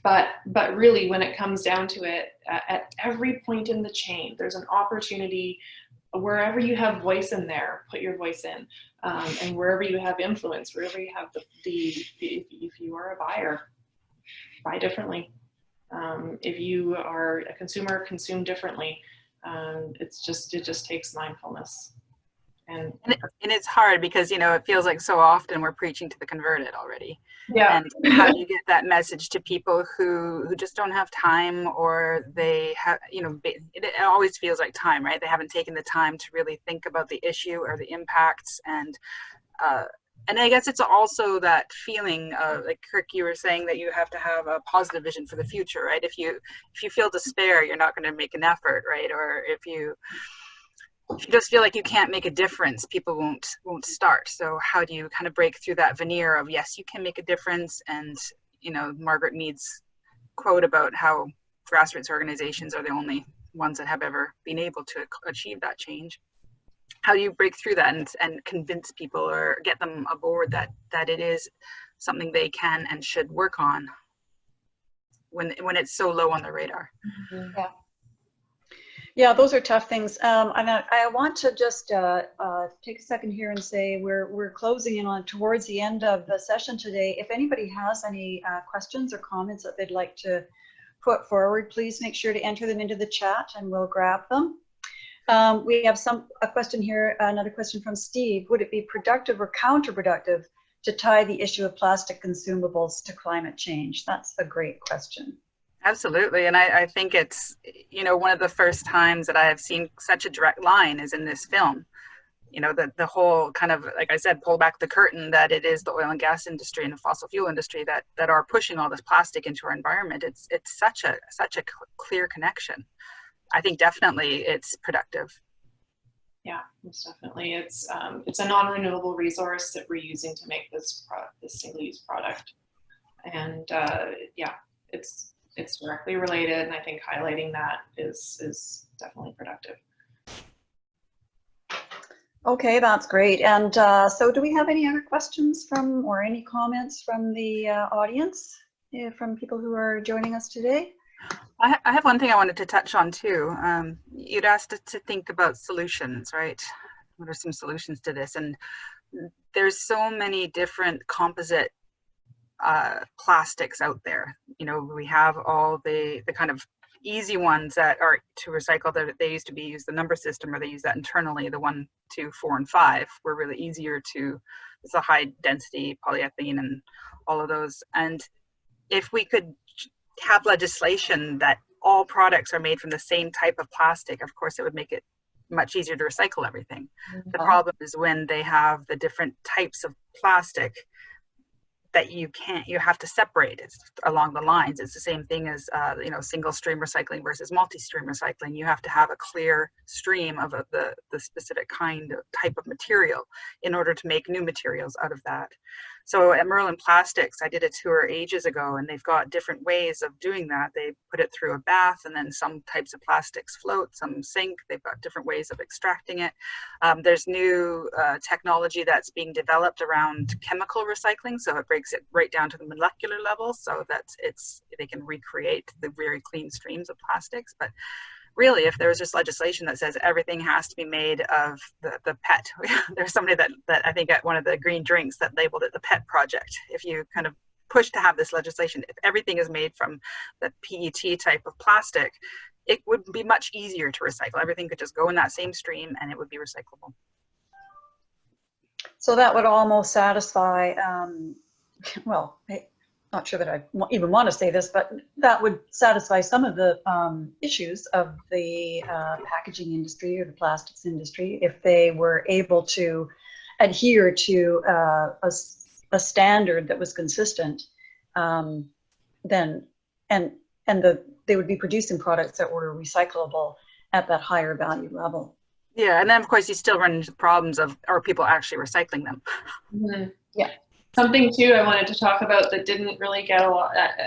But really, when it comes down to it, at every point in the chain, there's an opportunity. Wherever you have voice in there, put your voice in, and wherever you have influence, wherever you have if you are a buyer, buy differently. If you are a consumer, consume differently. It just takes mindfulness. And it's hard because, you know, it feels like so often we're preaching to the converted already. yeah. And how do you get that message to people who just don't have time, or they have, you know, it always feels like time, right? They haven't taken the time to really think about the issue or the impacts. And I guess it's also that feeling of, like Kirk, you were saying that you have to have a positive vision for the future, right? If you feel despair, you're not going to make an effort, right? Or if you just feel like you can't make a difference, people won't start. So how do you kind of break through that veneer of, yes, you can make a difference? And, you know, Margaret Mead's quote about how grassroots organizations are the only ones that have ever been able to achieve that change. How do you break through that and convince people or get them aboard that it is something they can and should work on when it's so low on the radar? Yeah. Yeah, those are tough things. And I want to just take a second here and say we're closing in on towards the end of the session today. If anybody has any questions or comments that they'd like to put forward, please make sure to enter them into the chat and we'll grab them. We have a question here, another question from Steve. Would it be productive or counterproductive to tie the issue of plastic consumables to climate change? That's a great question. Absolutely. And I think it's, you know, one of the first times that I have seen such a direct line is in this film. You know, the whole kind of, like I said, pull back the curtain, that it is the oil and gas industry and the fossil fuel industry that are pushing all this plastic into our environment. It's such a clear connection. I think definitely it's productive. Yeah, most definitely. It's a non-renewable resource that we're using to make this single-use product. And yeah, it's directly related, and I think highlighting that is definitely productive. Okay, that's great. And so do we have any other questions or any comments from the audience, from people who are joining us today? I have one thing I wanted to touch on too. You'd asked us to think about solutions, right? What are some solutions to this? And there's so many different composite plastics out there. You know, we have all the kind of easy ones that are to recycle, that they used to be use the number system, or they use that internally. The 1, 2, 4, and 5 were really easier to, it's a high density polyethylene and all of those. And if we could have legislation that all products are made from the same type of plastic, of course it would make it much easier to recycle everything. The problem is when they have the different types of plastic that you have to separate it along the lines. It's the same thing as you know, single stream recycling versus multi-stream recycling. You have to have a clear stream of the specific type of material in order to make new materials out of that. So at Merlin Plastics, I did a tour ages ago, and they've got different ways of doing that. They put it through a bath, and then some types of plastics float, some sink. They've got different ways of extracting it. There's new technology that's being developed around chemical recycling, so it breaks it right down to the molecular level, so that they can recreate the very clean streams of plastics. But really, if there was just legislation that says everything has to be made of the PET, there's somebody that I think at one of the green drinks that labeled it the PET project. If you kind of push to have this legislation, if everything is made from the PET type of plastic, it would be much easier to recycle. Everything could just go in that same stream and it would be recyclable. So that would almost satisfy, well, not sure that I even want to say this, but that would satisfy some of the issues of the packaging industry or the plastics industry if they were able to adhere to a standard that was consistent. Then they would be producing products that were recyclable at that higher value level. Yeah, and then of course you still run into problems of, are people actually recycling them? Mhm. Yeah. Something too I wanted to talk about that didn't really get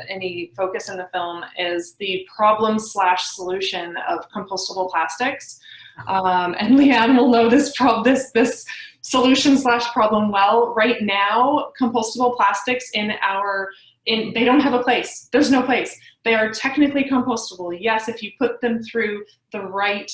any focus in the film is the problem/solution of compostable plastics. And Leanne will know this solution/problem well. Right now, compostable plastics they don't have a place. There's no place. They are technically compostable. Yes, if you put them through the right,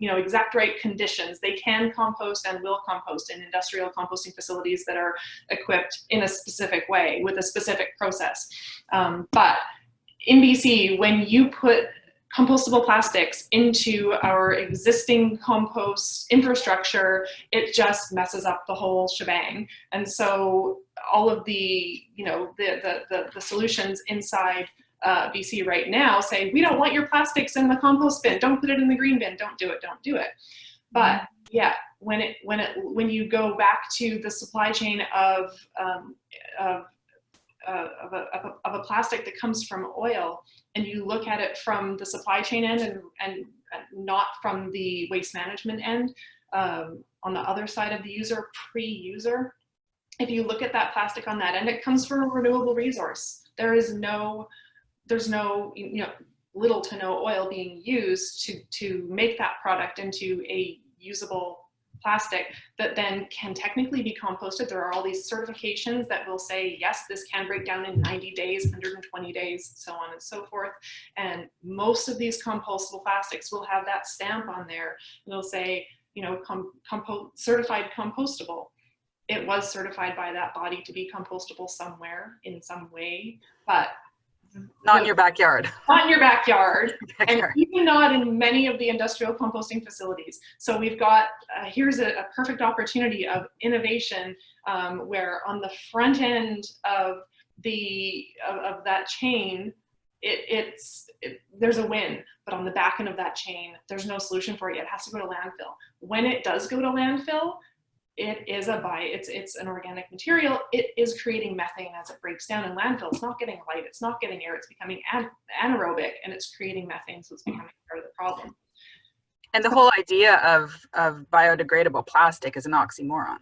exact right conditions, they can compost and will compost in industrial composting facilities that are equipped in a specific way with a specific process. But in BC, when you put compostable plastics into our existing compost infrastructure, it just messes up the whole shebang. And so all of the solutions inside BC right now say, we don't want your plastics in the compost bin. Don't put it in the green bin. Don't do it. But yeah, when you go back to the supply chain of a plastic that comes from oil, and you look at it from the supply chain end and not from the waste management end, on the other side of the user, pre-user, if you look at that plastic on that end, it comes from a renewable resource. There's no little to no oil being used to make that product into a usable plastic that then can technically be composted. There are all these certifications that will say, yes, this can break down in 90 days, 120 days, so on and so forth. And most of these compostable plastics will have that stamp on there. It'll say, certified compostable. It was certified by that body to be compostable somewhere in some way, but Not in your backyard. Not in your backyard, and even not in many of the industrial composting facilities. So we've got, here's a perfect opportunity of innovation, where on the front end of that chain, there's a win, but on the back end of that chain, there's no solution for it. It has to go to landfill. When it does go to landfill, it's an organic material. It is creating methane as it breaks down in landfill. It's not getting light, it's not getting air, it's becoming anaerobic, and it's creating methane, so it's becoming part of the problem. And the whole idea of biodegradable plastic is an oxymoron.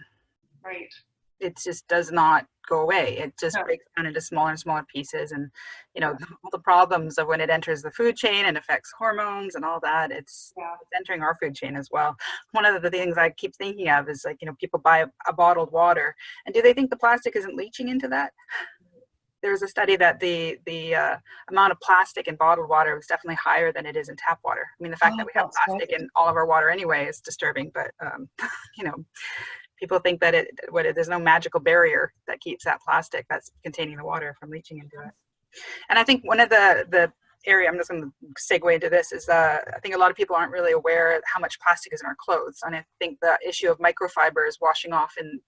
Right. It just does not go away. It just breaks down into smaller and smaller pieces, and all the problems of when it enters the food chain and affects hormones and all that. It's entering our food chain as well. One of the things I keep thinking of is people buy a bottled water, and do they think the plastic isn't leaching into that? There's a study that the amount of plastic in bottled water is definitely higher than it is in tap water. I mean, the fact that we have plastic in all of our water anyway is disturbing, but people think that there's no magical barrier that keeps that plastic that's containing the water from leaching into it. And I think one of the area, I'm just going to segue into this, is I think a lot of people aren't really aware how much plastic is in our clothes. And I think the issue of microfibers washing off in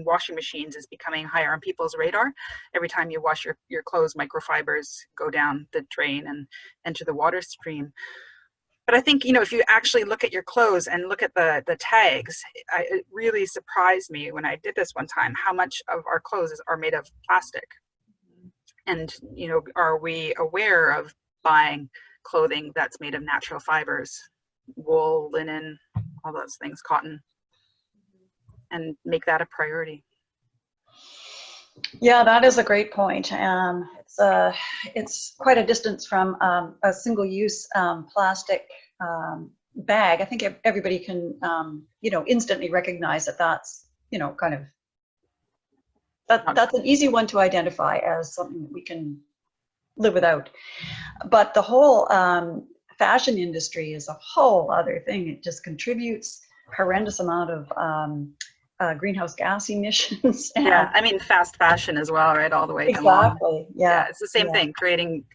washing machines is becoming higher on people's radar. Every time you wash your clothes, microfibers go down the drain and enter the water stream. But I think, if you actually look at your clothes and look at the tags, it really surprised me when I did this one time, how much of our clothes are made of plastic. And, are we aware of buying clothing that's made of natural fibers, wool, linen, all those things, cotton, and make that a priority? Yeah, that is a great point. It's quite a distance from a single-use plastic bag. I think everybody can, instantly recognize that that's, that's an easy one to identify as something that we can live without. But the whole fashion industry is a whole other thing. It just contributes a horrendous amount of greenhouse gas emissions. Yeah, I mean fast fashion as well, right? All the way down. Exactly. Yeah, it's the same thing, creating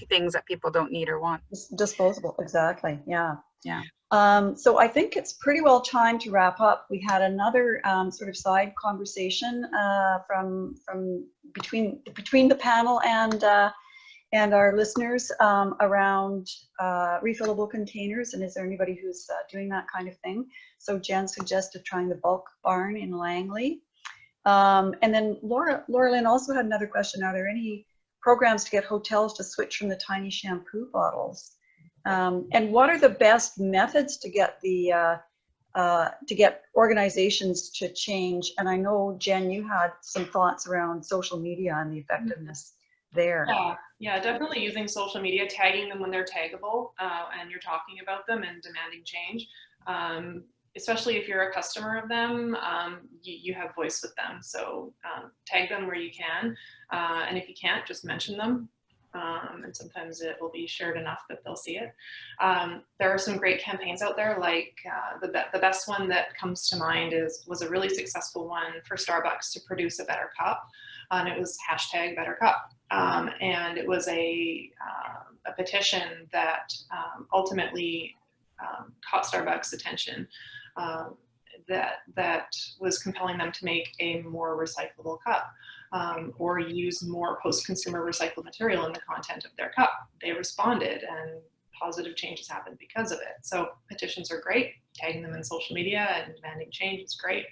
things that people don't need or want. Disposable. Exactly. Yeah. Yeah. So I think it's pretty well time to wrap up. We had another sort of side conversation from between the panel and our listeners around refillable containers, and is there anybody who's doing that kind of thing? So Jen suggested trying the bulk barn in Langley. And then Laura Lynn also had another question. Are there any programs to get hotels to switch from the tiny shampoo bottles? And what are the best methods to get organizations to change? And I know, Jen, you had some thoughts around social media and the effectiveness there. Yeah, definitely using social media, tagging them when they're taggable, and you're talking about them and demanding change. Especially if you're a customer of them, you have voice with them. So tag them where you can. And if you can't, just mention them. And sometimes it will be shared enough that they'll see it. There are some great campaigns out there, like the best one that comes to mind was a really successful one for Starbucks to produce a better cup. And it was #BetterCup. And it was a petition that ultimately caught Starbucks' attention, that was compelling them to make a more recyclable cup, or use more post-consumer recycled material in the content of their cup. They responded, and positive changes happened because of it. So petitions are great. Tagging them in social media and demanding change is great.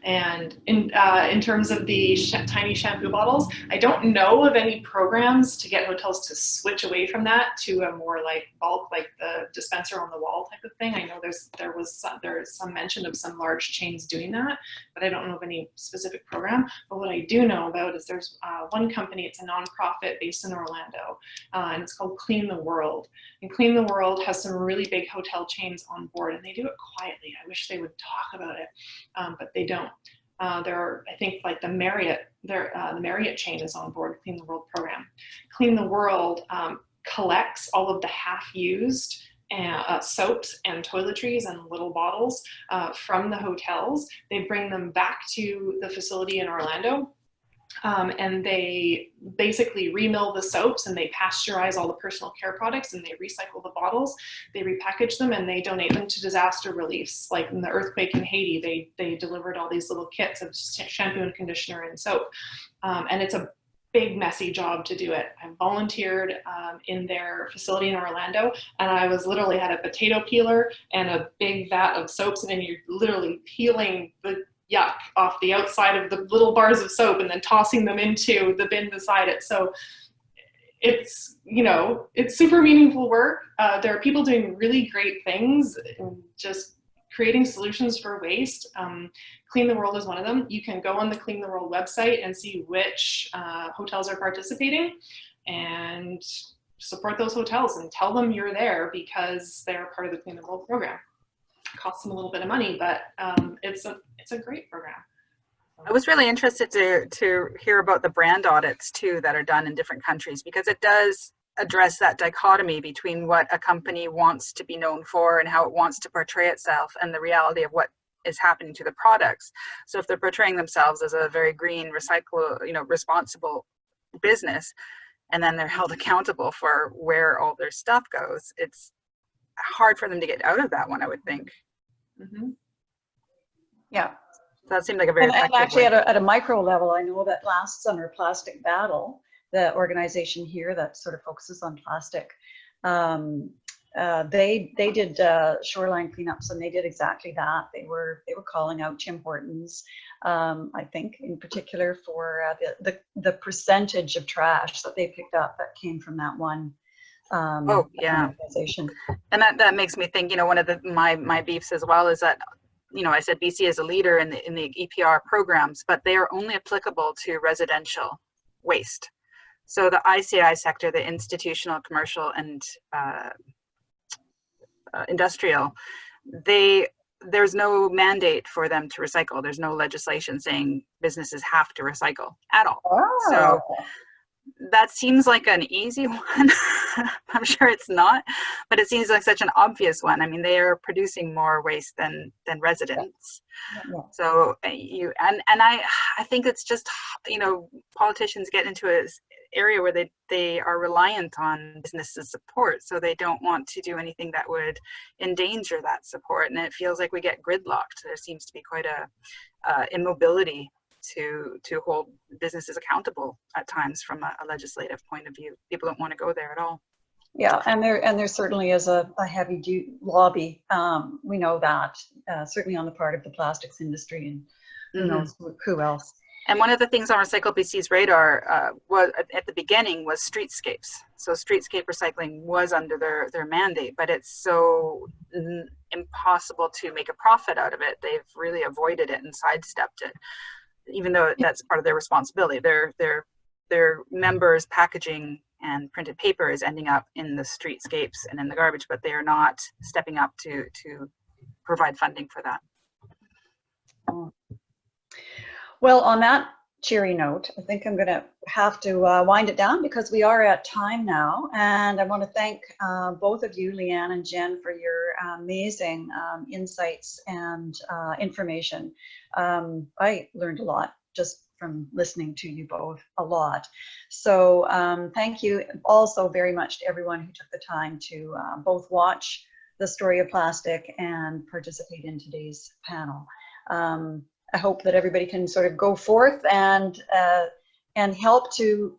And in terms of the tiny shampoo bottles, I don't know of any programs to get hotels to switch away from that to a more like bulk, like the dispenser on the wall type of thing. I know there is some mention of some large chains doing that, but I don't know of any specific program. But what I do know about is there's one company, it's a nonprofit based in Orlando, and it's called Clean the World. And Clean the World has some really big hotel chains on board, and they do it quietly. I wish they would talk about it. But they don't. There are, I think, like the Marriott chain is on board Clean the World program. Clean the World collects all of the half-used soaps and toiletries and little bottles from the hotels. They bring them back to the facility in Orlando. And they basically remill the soaps, and they pasteurize all the personal care products, and they recycle the bottles, they repackage them, and they donate them to disaster reliefs. Like in the earthquake in Haiti, they delivered all these little kits of shampoo and conditioner and soap. And it's a big, messy job to do it. I volunteered in their facility in Orlando, and I was literally had a potato peeler and a big vat of soaps, and then you're literally peeling the yuck off the outside of the little bars of soap and then tossing them into the bin beside it. So it's, it's super meaningful work. There are people doing really great things and just creating solutions for waste. Clean the World is one of them. You can go on the Clean the World website and see which hotels are participating and support those hotels and tell them you're there because they're part of the Clean the World program. Costs them a little bit of money, but it's a great program. I was really interested to hear about the brand audits too that are done in different countries, because it does address that dichotomy between what a company wants to be known for and how it wants to portray itself and the reality of what is happening to the products. So if they're portraying themselves as a very green, responsible business, and then they're held accountable for where all their stuff goes, it's hard for them to get out of that one, I would think. Mm-hmm. Yeah. So that seemed like a very effective and actually way. at a micro level, I know that last summer, Plastic Battle, the organization here that sort of focuses on plastic, they did shoreline cleanups, and they did exactly that. They were calling out Tim Hortons, I think in particular for the percentage of trash that they picked up that came from that one organization. And that makes me think, one of my beefs as well is that, I said BC is a leader in the EPR programs, but they are only applicable to residential waste. So the ICI sector, the institutional, commercial, and industrial, there's no mandate for them to recycle. There's no legislation saying businesses have to recycle at all. Oh. So that seems like an easy one. I'm sure it's not, but it seems like such an obvious one. I mean, they are producing more waste than residents. Yeah. So I think it's just, politicians get into an area where they are reliant on businesses' support, so they don't want to do anything that would endanger that support, and it feels like we get gridlocked. There seems to be quite a immobility to hold businesses accountable at times from a legislative point of view. People don't want to go there at all. Yeah, and there certainly is a heavy duty lobby. We know that certainly on the part of the plastics industry, and who knows who else. And one of the things on Recycle BC's radar was at the beginning was streetscapes. So streetscape recycling was under their mandate, but it's so impossible to make a profit out of it. They've really avoided it and sidestepped it, even though that's part of their responsibility. Their members' packaging and printed paper is ending up in the streetscapes and in the garbage, but they are not stepping up to provide funding for that. Well, on that cheery note, I think I'm going to have to wind it down because we are at time now. And I want to thank both of you, Leanne and Jen, for your amazing insights and information. I learned a lot just from listening to you both, a lot. So thank you also very much to everyone who took the time to both watch the story of plastic and participate in today's panel. I hope that everybody can sort of go forth and help to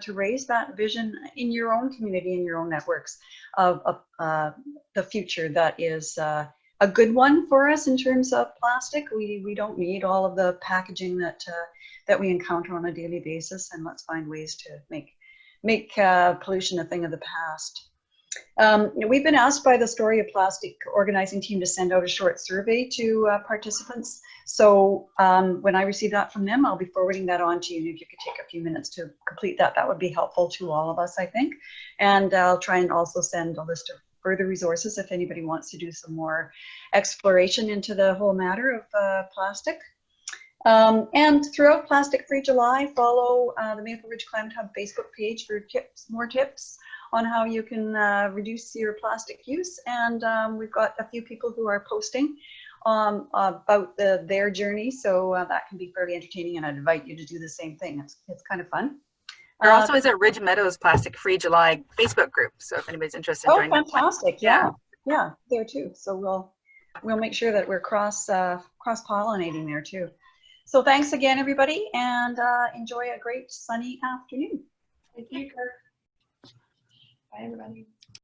raise that vision in your own community, in your own networks of the future that is a good one for us in terms of plastic. We don't need all of the packaging that we encounter on a daily basis, and let's find ways to make pollution a thing of the past. We've been asked by the Story of Plastic organizing team to send out a short survey to participants. So when I receive that from them, I'll be forwarding that on to you. If you could take a few minutes to complete that, that would be helpful to all of us, I think. And I'll try and also send a list of further resources if anybody wants to do some more exploration into the whole matter of plastic. And throughout Plastic Free July, follow the Maple Ridge Climate Hub Facebook page for more tips on how you can reduce your plastic use. And we've got a few people who are posting about their journey, so that can be fairly entertaining, and I'd invite you to do the same thing. It's kind of fun. There also is a Ridge Meadows Plastic Free July Facebook group, so if anybody's interested in joining. Oh, fantastic! Yeah, there too. So we'll make sure that we're cross pollinating there too. So thanks again, everybody, and enjoy a great sunny afternoon. Thank you, Kirk. Bye, everybody.